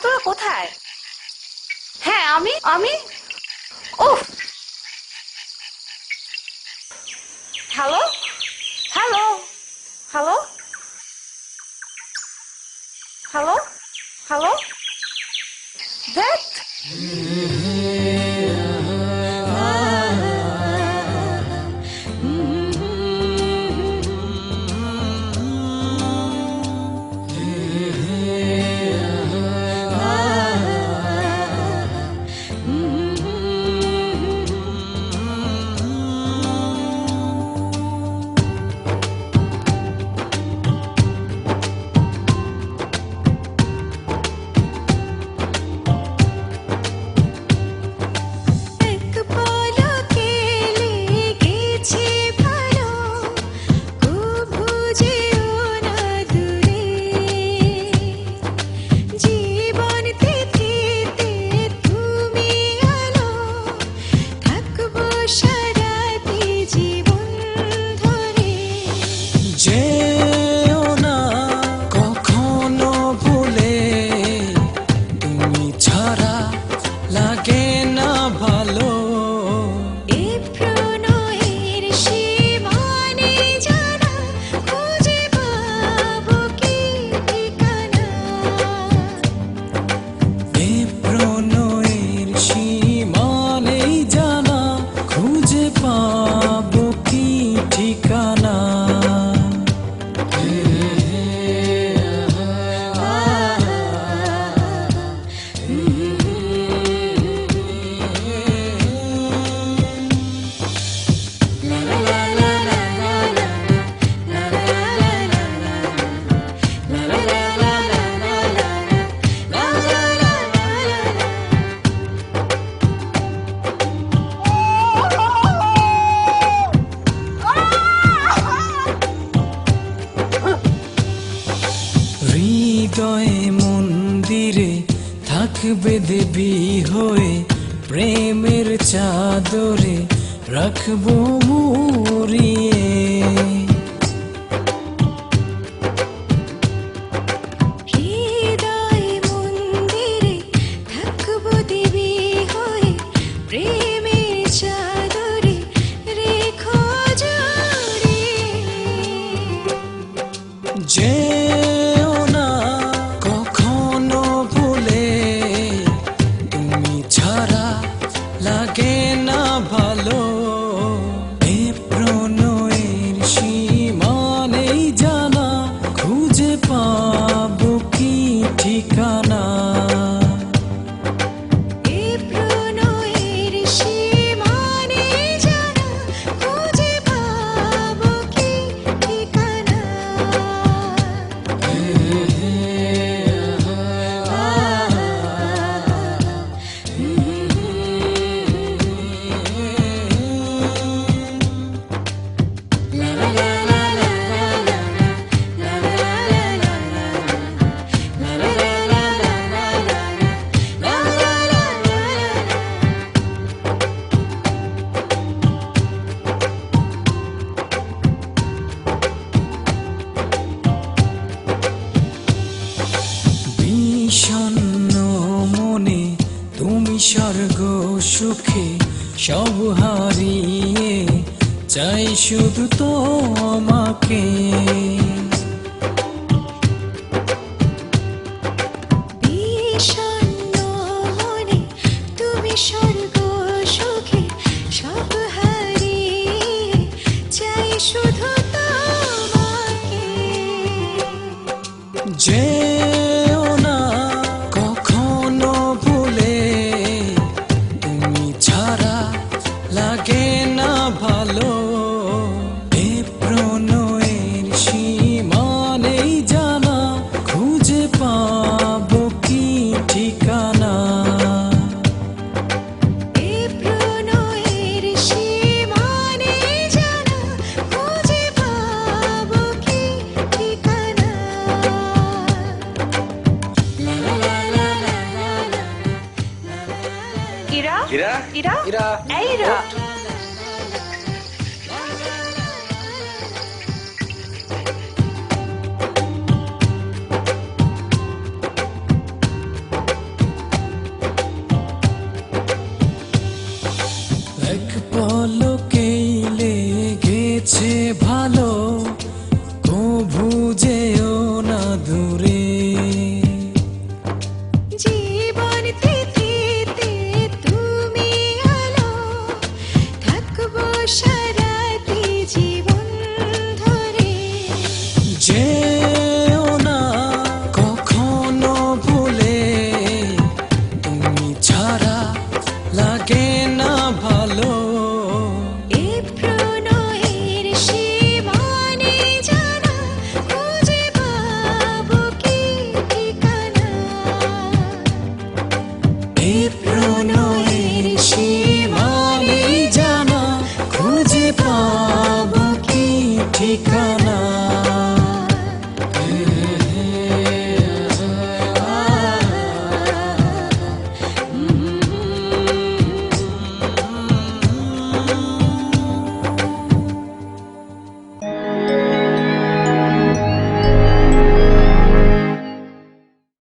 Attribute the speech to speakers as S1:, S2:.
S1: তোরা কোথায়? হ্যাঁ আমি আমি উফ, hello hello hello hello hello দেখ
S2: যেও না কখনো ভুলে, তুমি ছাড়া লাগে না ভালো।
S3: এ প্রণয়ের সীমানে জানা, খুঁজে পাবো কি ঠিকানা?
S2: এ প্রণয়ের সীমানেই জানা, খুঁজে পাবো কি ঠিকানা? হৃদয়ে মন্দিরে থাকবে দেবী হয়ে, প্রেমের চাদরে রাখবো মুড়িয়ে।
S3: হৃদয় মন্দিরে থাকবো দেবী হয়ে, প্রেমের চাদরে রেখো জড়িয়ে।
S2: যেও না কখনো ভুলে, তুমি ছাড়া লাগে না ভালো। এ প্রণয়ের সীমানেই জানা, খুঁজে পাবো কি ঠিকানা?
S3: এ প্রণয়ের সীমানে জানা, খুঁজে পাবো কি ঠিকানা?
S2: বিষণ্ণ মনে তুমি স্বর্গ সুখে সব হারিয়ে, চাই শুধু তোমাকে।
S3: বিষণ্ণ মনে তুমি স্বর্গ সুখে সব হারিয়ে, চাই শুধু তোমাকে।
S2: যেও না কখনো ভুলে, তুমি ছাড়া লাগে না ভালো। এ প্রণয়ের সীমানেই জানা, খুঁজে পাবো কি ঠিকানা?
S3: এ প্রণয়ের সীমানে জানা, খুঁজে পাবো কি ঠিকানা?
S1: ইরা
S4: ইরা
S1: ইরা
S4: ইরা
S1: এই ইরা
S3: সারাটি জীবন ধরে
S2: যেও না কখনো ভুলে, তুমি ছাড়া লাগে না ভালো।
S3: এ প্রণয়ের সীমানে জানা খুঁজে পাবো কি ঠিকানা
S2: এ প্রণয়ের সীমানে জানা খুঁজে পাবো কি ঠিকানা।